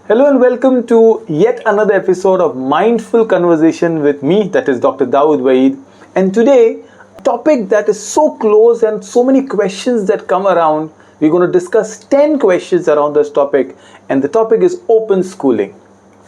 Hello and welcome to yet another episode of Mindful Conversation with me, that is Dr. Dawood Vaid. And today, a topic that is so close and so many questions that come around, we're going to discuss 10 questions around this topic. And the topic is open schooling.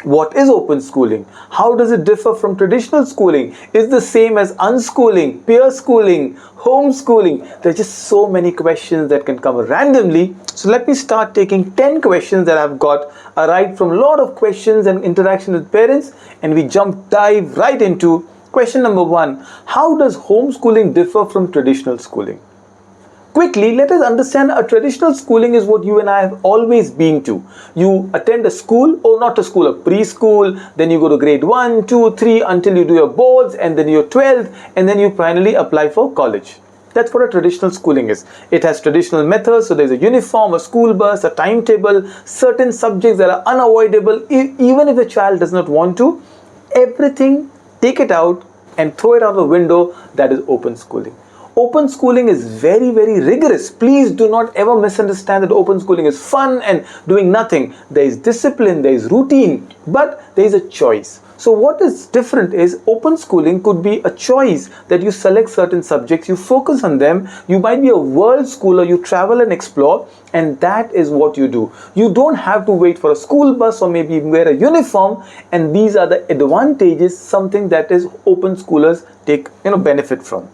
What is open schooling? How does it differ from traditional schooling? Is the same as unschooling, peer schooling, homeschooling? There's just so many questions that can come randomly. So let me start taking 10 questions that I've got arrived from a lot of questions and interaction with parents, and we dive right into question number 1. How does homeschooling differ from traditional schooling? Quickly, let us understand a traditional schooling is what you and I have always been to. You attend a school, or not a school, a preschool, then you go to grade 1, 2, 3 until you do your boards, and then your 12th, and then you finally apply for college. That's what a traditional schooling is. It has traditional methods, so there's a uniform, a school bus, a timetable, certain subjects that are unavoidable, even if the child does not want to. Everything, take it out and throw it out the window. That is open schooling. Open schooling is very, very rigorous. Please do not ever misunderstand that open schooling is fun and doing nothing. There is discipline, there is routine, but there is a choice. So what is different is open schooling could be a choice that you select certain subjects, you focus on them, you might be a world schooler, you travel and explore, and that is what you do. You don't have to wait for a school bus or maybe wear a uniform, and these are the advantages, something that is open schoolers take benefit from.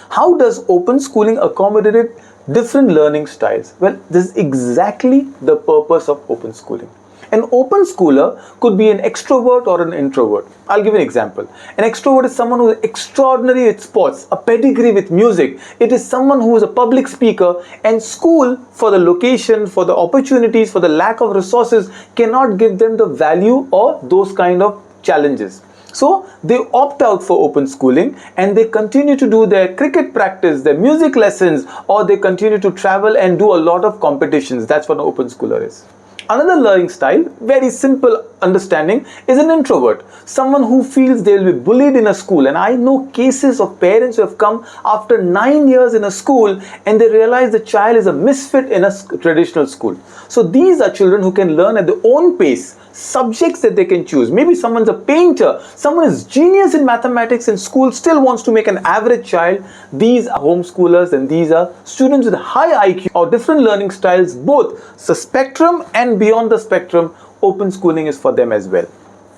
How does open schooling accommodate different learning styles? Well, this is exactly the purpose of open schooling. An open schooler could be an extrovert or an introvert. I'll give you an example. An extrovert is someone who is extraordinary with sports, a pedigree with music. It is someone who is a public speaker, and school, for the location, for the opportunities, for the lack of resources, cannot give them the value or those kind of challenges. So they opt out for open schooling and they continue to do their cricket practice, their music lessons, or they continue to travel and do a lot of competitions. That's what an open schooler is. Another learning style, very simple understanding, is an introvert. Someone who feels they will be bullied in a school. And I know cases of parents who have come after 9 years in a school and they realize the child is a misfit in a traditional school. So these are children who can learn at their own pace, subjects that they can choose. Maybe someone's a painter, someone is genius in mathematics and school still wants to make an average child. These are homeschoolers and these are students with high IQ or different learning styles, both the spectrum and beyond the spectrum. Open schooling is for them as well.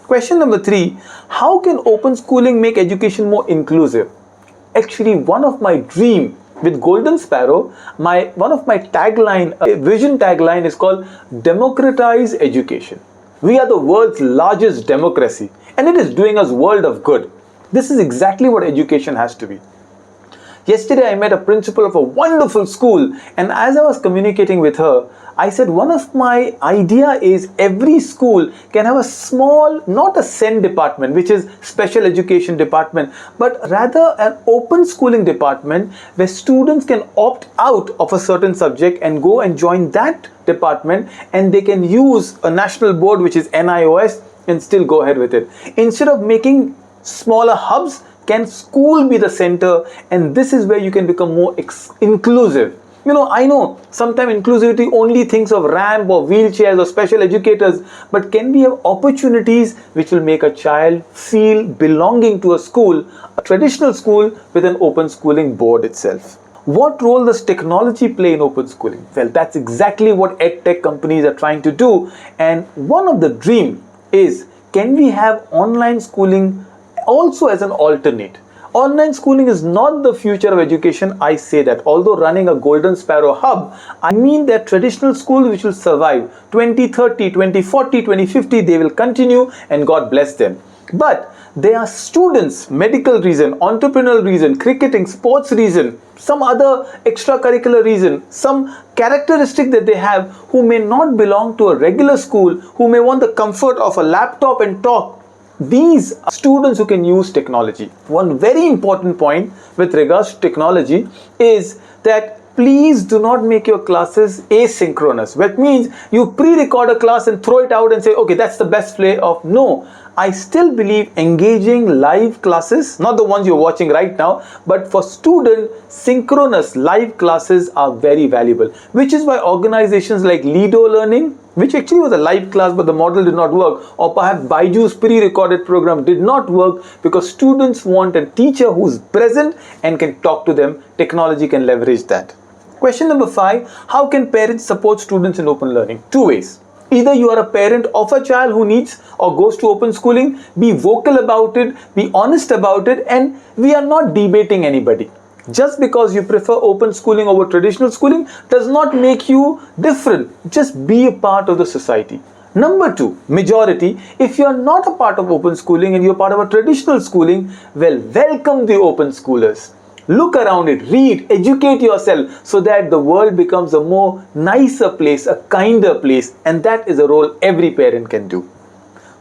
Question number 3, how can open schooling make education more inclusive? Actually, one of my dream with Golden Sparrow, one of my vision tagline is called democratize education. We are the world's largest democracy and it is doing us world of good. This is exactly what education has to be. Yesterday I met a principal of a wonderful school, and as I was communicating with her, I said one of my idea is every school can have a small, not a SEN department, which is special education department, but rather an open schooling department where students can opt out of a certain subject and go and join that department, and they can use a national board which is NIOS and still go ahead with it. Instead of making smaller hubs, can school be the center? And this is where you can become more inclusive. I know sometimes inclusivity only thinks of ramp or wheelchairs or special educators, but can we have opportunities which will make a child feel belonging to a school, a traditional school with an open schooling board itself? What role does technology play in open schooling? Well, that's exactly what edtech companies are trying to do. And one of the dream is, can we have online schooling also as an alternate? Online schooling is not the future of education, I say that. Although running a Golden Sparrow hub, I mean that traditional schools which will survive 2030, 2040, 2050, they will continue and God bless them. But there are students, medical reason, entrepreneurial reason, cricketing, sports reason, some other extracurricular reason, some characteristic that they have who may not belong to a regular school, who may want the comfort of a laptop and talk. These are students who can use technology. One very important point with regards to technology is that please do not make your classes asynchronous. That means you pre-record a class and throw it out and say, okay, that's the best way of. No, I still believe engaging live classes, not the ones you're watching right now, but for student synchronous live classes are very valuable, which is why organizations like Lido Learning, which actually was a live class but the model did not work, or perhaps Baiju's pre-recorded program did not work, because students want a teacher who's present and can talk to them. Technology can leverage that. Question number 5, how can parents support students in open learning? Two ways. Either you are a parent of a child who needs or goes to open schooling, be vocal about it, be honest about it, and we are not debating anybody. Just because you prefer open schooling over traditional schooling does not make you different. Just be a part of the society. Number 2, majority. If you are not a part of open schooling and you are part of a traditional schooling, well, welcome the open schoolers. Look around it, read, educate yourself so that the world becomes a more nicer place, a kinder place, and that is a role every parent can do.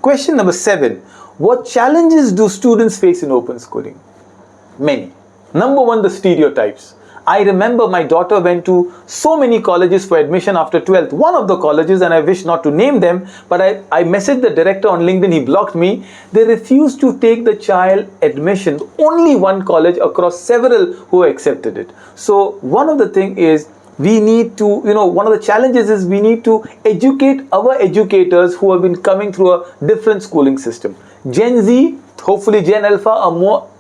Question number 7, what challenges do students face in open schooling? Many. Number 1, the stereotypes. I remember my daughter went to so many colleges for admission after 12th. One of the colleges, and I wish not to name them, but I messaged the director on LinkedIn, he blocked me. They refused to take the child admission. Only one college across several who accepted it. So one of the things is, we need to, one of the challenges is we need to educate our educators who have been coming through a different schooling system. Gen Z, hopefully Gen Alpha, are more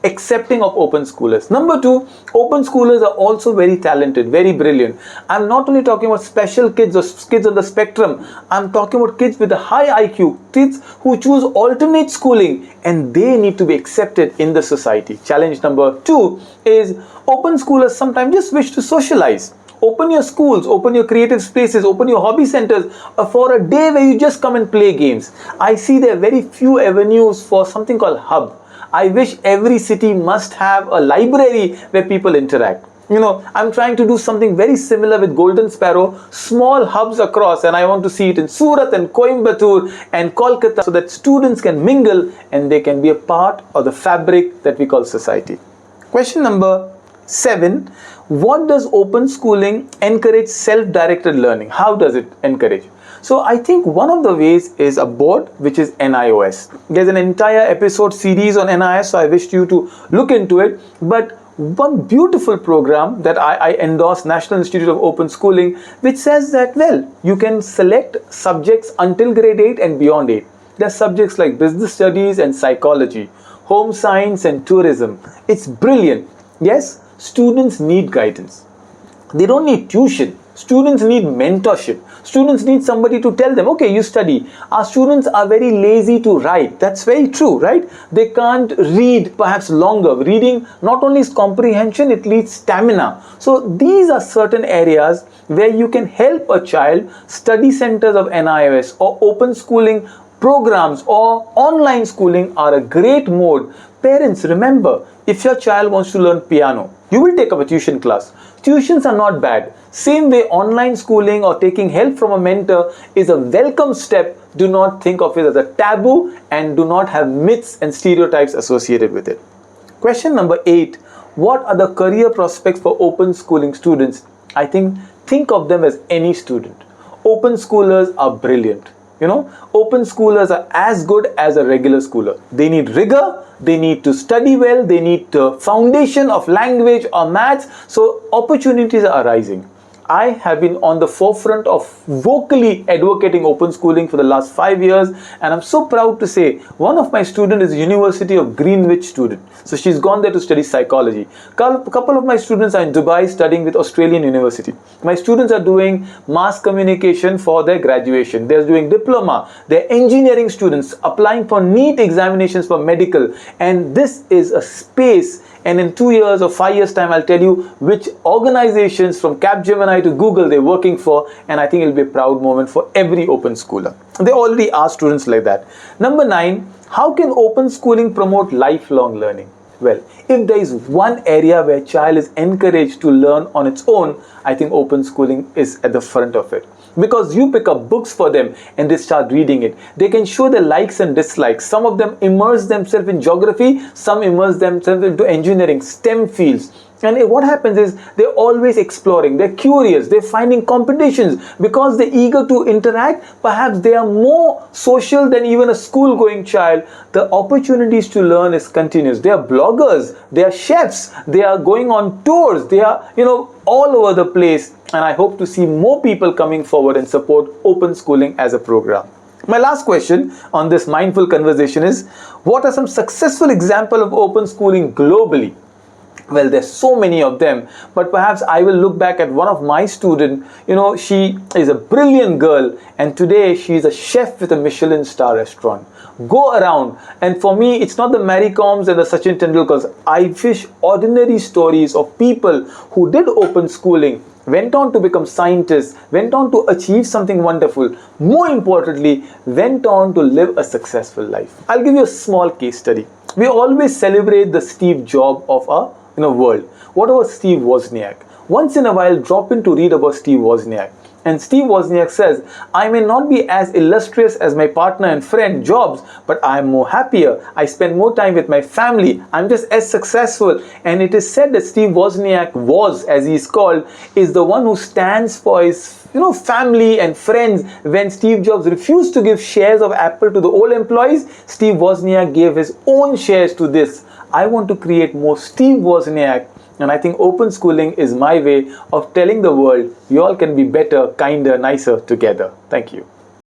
accepting of open schoolers. Number 2, open schoolers are also very talented, very brilliant. I'm not only talking about special kids or kids on the spectrum. I'm talking about kids with a high IQ, kids who choose alternate schooling, and they need to be accepted in the society. Challenge number 2 is open schoolers sometimes just wish to socialize. Open your schools, open your creative spaces, open your hobby centers for a day where you just come and play games. I see there are very few avenues for something called hub. I wish every city must have a library where people interact. I'm trying to do something very similar with Golden Sparrow, small hubs across, and I want to see it in Surat and Coimbatore and Kolkata so that students can mingle and they can be a part of the fabric that we call society. Question number 7, what does open schooling encourage self-directed learning? How does it encourage? So I think one of the ways is a board, which is NIOS. There's an entire episode series on NIOS, so I wish you to look into it. But one beautiful program that I endorse, National Institute of Open Schooling, which says that, well, you can select subjects until grade 8 and beyond 8. There are subjects like business studies and psychology, home science and tourism. It's brilliant. Yes, students need guidance. They don't need tuition. Students need mentorship. Students need somebody to tell them, okay, you study. Our students are very lazy to write. That's very true, right? They can't read perhaps longer. Reading not only is comprehension, it needs stamina. So these are certain areas where you can help a child. Study centers of NIOS or open schooling programs or online schooling are a great mode. Parents, remember, if your child wants to learn piano, you will take up a tuition class. Tuitions are not bad. Same way, online schooling or taking help from a mentor is a welcome step. Do not think of it as a taboo and do not have myths and stereotypes associated with it. Question number 8, what are the career prospects for open schooling students? I think of them as any student. Open schoolers are brilliant. Open schoolers are as good as a regular schooler. They need rigor, they need to study well, they need the foundation of language or maths, so opportunities are arising. I have been on the forefront of vocally advocating open schooling for the last 5 years, and I'm so proud to say one of my students is a University of Greenwich student. So she's gone there to study psychology. A couple of my students are in Dubai studying with Australian University. My students are doing mass communication for their graduation. They're doing diploma. They're engineering students applying for NEET examinations for medical. And this is a space, and in 2 years or 5 years time, I'll tell you which organizations from Capgemini to Google they're working for, and I think it'll be a proud moment for every open schooler. They already are students like that. Number 9, how can open schooling promote lifelong learning? Well, if there is one area where a child is encouraged to learn on its own, I think open schooling is at the front of it. Because you pick up books for them and they start reading it. They can show their likes and dislikes. Some of them immerse themselves in geography, some immerse themselves into engineering, STEM fields. And what happens is they're always exploring, they're curious, they're finding competitions because they're eager to interact. Perhaps they are more social than even a school going child. The opportunities to learn is continuous. They are bloggers, they are chefs, they are going on tours, they are, all over the place. And I hope to see more people coming forward and support open schooling as a program. My last question on this mindful conversation is, what are some successful examples of open schooling globally? Well, there's so many of them, but perhaps I will look back at one of my students. She is a brilliant girl, and today she is a chef with a Michelin star restaurant. Go around, and for me, it's not the Mary Coms and the Sachin Tendulkars. I wish ordinary stories of people who did open schooling, went on to become scientists, went on to achieve something wonderful, more importantly, went on to live a successful life. I'll give you a small case study. We always celebrate the Steve Jobs of our world. What about Steve Wozniak? Once in a while, drop in to read about Steve Wozniak. And Steve Wozniak says, I may not be as illustrious as my partner and friend Jobs, but I am more happier. I spend more time with my family. I'm just as successful. And it is said that Steve Wozniak was, as he is called, is the one who stands for his family and friends. When Steve Jobs refused to give shares of Apple to the old employees, Steve Wozniak gave his own shares to this. I want to create more Steve Wozniak, and I think open schooling is my way of telling the world we all can be better, kinder, nicer together. Thank you.